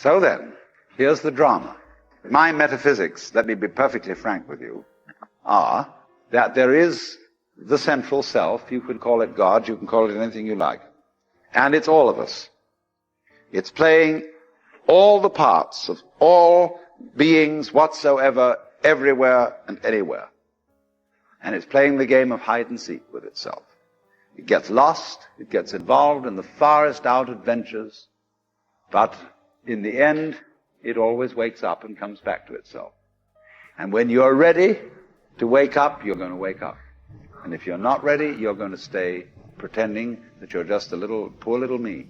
So then, here's the drama. My metaphysics, let me be perfectly frank with you, are that there is the central self. You could call it God, you can call it anything you like. And it's all of us. It's playing all the parts of all beings whatsoever, everywhere and anywhere. And it's playing the game of hide and seek with itself. It gets lost, it gets involved in the farthest out adventures, but in the end, it always wakes up and comes back to itself. And when you're ready to wake up, you're going to wake up. And if you're not ready, you're going to stay pretending that you're just a little, poor little me.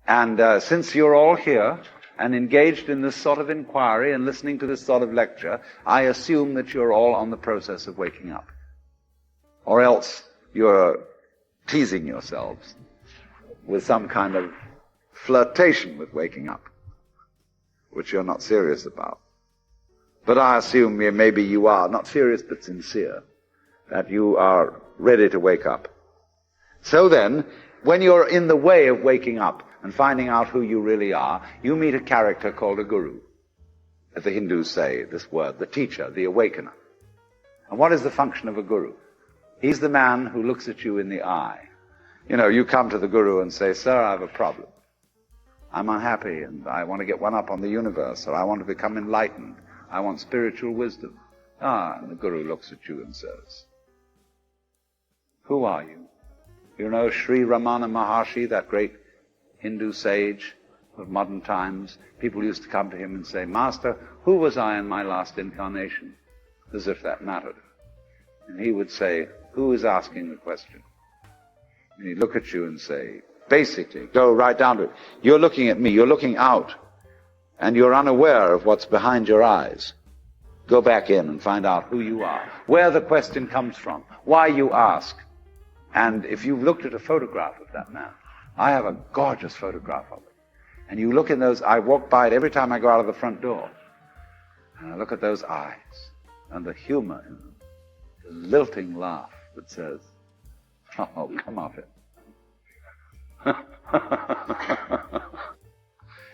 And since you're all here and engaged in this sort of inquiry and listening to this sort of lecture, I assume that you're all on the process of waking up. Or else you're teasing yourselves with some kind of flirtation with waking up, which you're not serious about. But I assume maybe you are, not serious but sincere, that you are ready to wake up. So then, when you're in the way of waking up and finding out who you really are, you meet a character called a guru. As the Hindus say, this word, the teacher, the awakener. And what is the function of a guru? He's the man who looks at you in the eye. You know, you come to the guru and say, "Sir, I have a problem. I'm unhappy and I want to get one up on the universe, or I want to become enlightened. I want spiritual wisdom." And the guru looks at you and says, "Who are you?" You know Sri Ramana Maharshi, that great Hindu sage of modern times? People used to come to him and say, "Master, who was I in my last incarnation?" As if that mattered. And he would say, "Who is asking the question?" And he'd look at you and say, basically, go right down to it. You're looking at me, you're looking out, and you're unaware of what's behind your eyes. Go back in and find out who you are, where the question comes from, why you ask. And if you've looked at a photograph of that man, I have a gorgeous photograph of it. And you look in those, I walk by it every time I go out of the front door. And I look at those eyes and the humor in them, the lilting laugh that says, "Oh, come off it."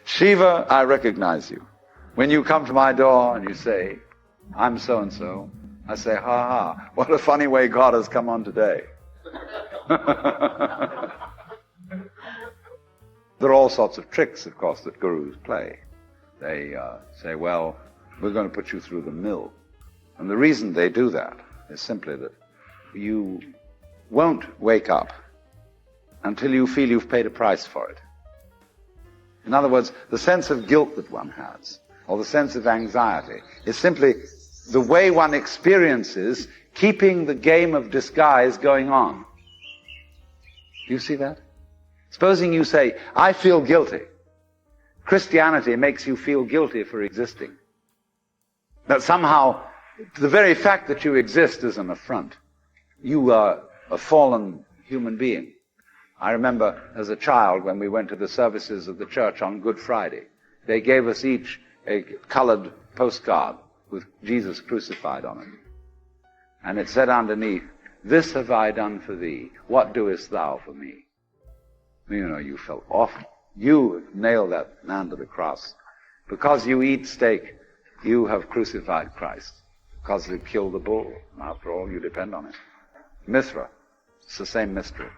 Shiva, I recognize you. When you come to my door and you say, "I'm so-and-so," I say, "Ha ha, what a funny way God has come on today." There are all sorts of tricks, of course, that gurus play. They say, "Well, we're going to put you through the mill." And the reason they do that is simply that you won't wake up until you feel you've paid a price for it. In other words, the sense of guilt that one has, or the sense of anxiety, is simply the way one experiences keeping the game of disguise going on. Do you see that? Supposing you say, "I feel guilty." Christianity makes you feel guilty for existing. That somehow, the very fact that you exist is an affront. You are a fallen human being. I remember as a child when we went to the services of the church on Good Friday, they gave us each a colored postcard with Jesus crucified on it. And it said underneath, "This have I done for thee. What doest thou for me?" You know, you felt awful. You nailed that man to the cross. Because you eat steak, you have crucified Christ. Because you killed the bull. After all, you depend on it. Mithra. It's the same mystery.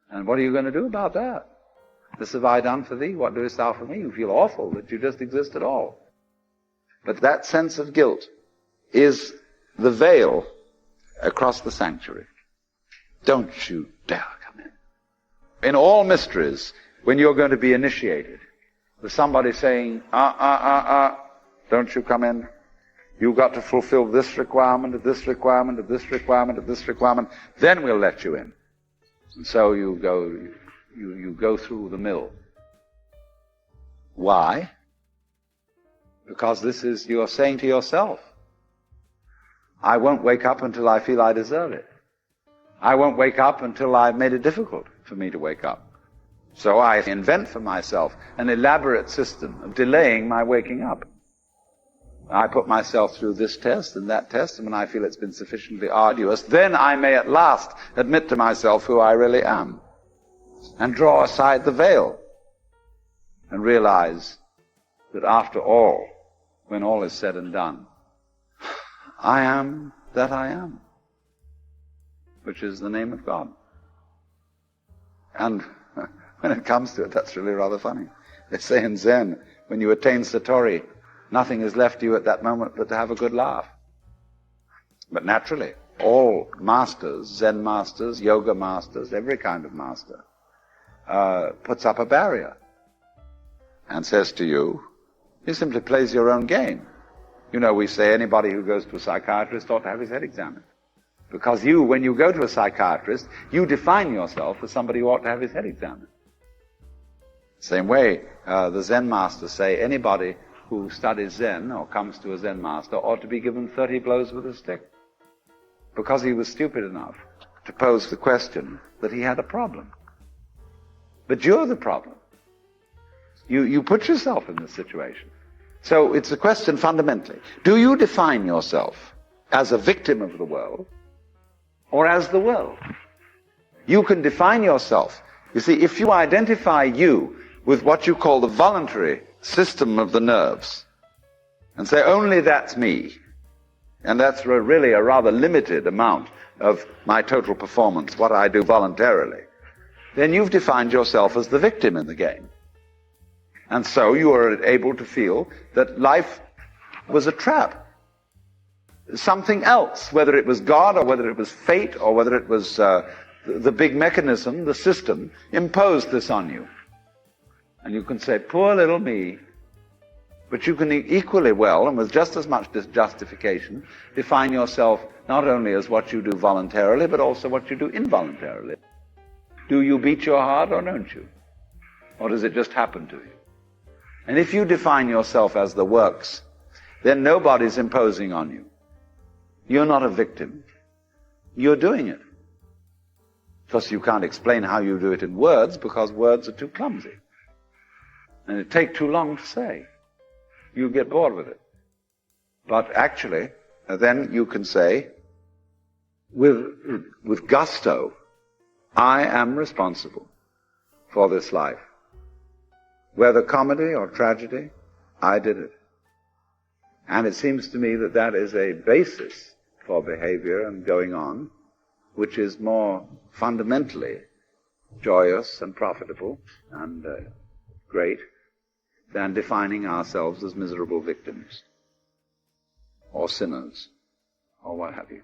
And what are you going to do about that? "This have I done for thee, what doest thou for me?" You feel awful that you just exist at all. But that sense of guilt is the veil across the sanctuary. Don't you dare come in. In all mysteries, when you're going to be initiated, there's somebody saying, don't you come in. You've got to fulfill this requirement, this requirement, this requirement, this requirement, then we'll let you in. And so you go through the mill. Why? Because this is, you're saying to yourself, "I won't wake up until I feel I deserve it. I won't wake up until I've made it difficult for me to wake up. So I invent for myself an elaborate system of delaying my waking up. I put myself through this test and that test, and when I feel it's been sufficiently arduous, then I may at last admit to myself who I really am and draw aside the veil. and realize that after all, when all is said and done, I am that I am, which is the name of God. And when it comes to it, that's really rather funny. They say in Zen, when you attain Satori, nothing is left to you at that moment but to have a good laugh. But naturally, all masters, Zen masters, yoga masters, every kind of master, puts up a barrier and says to you, he simply plays your own game. You know, we say anybody who goes to a psychiatrist ought to have his head examined. Because you, when you go to a psychiatrist, you define yourself as somebody who ought to have his head examined. Same way, the Zen masters say anybody who studies Zen or comes to a Zen master ought to be given 30 blows with a stick. Because he was stupid enough to pose the question that he had a problem. But you're the problem. You put yourself in this situation. So it's a question fundamentally. Do you define yourself as a victim of the world or as the world? You can define yourself. You see, if you identify you with what you call the voluntary system of the nerves and say, only that's me, and that's really a rather limited amount of my total performance, what I do voluntarily, then you've defined yourself as the victim in the game. And so you are able to feel that life was a trap. Something else, whether it was God or whether it was fate or whether it was the big mechanism, the system, imposed this on you. And you can say, poor little me. But you can equally well, and with just as much justification, define yourself not only as what you do voluntarily, but also what you do involuntarily. Do you beat your heart or don't you? Or does it just happen to you? And if you define yourself as the works, then nobody's imposing on you. You're not a victim. You're doing it. Because you can't explain how you do it in words, because words are too clumsy. And it takes too long to say. You get bored with it. But actually, then you can say, with gusto, I am responsible for this life. Whether comedy or tragedy, I did it. And it seems to me that that is a basis for behavior and going on, which is more fundamentally joyous and profitable and great than defining ourselves as miserable victims or sinners or what have you.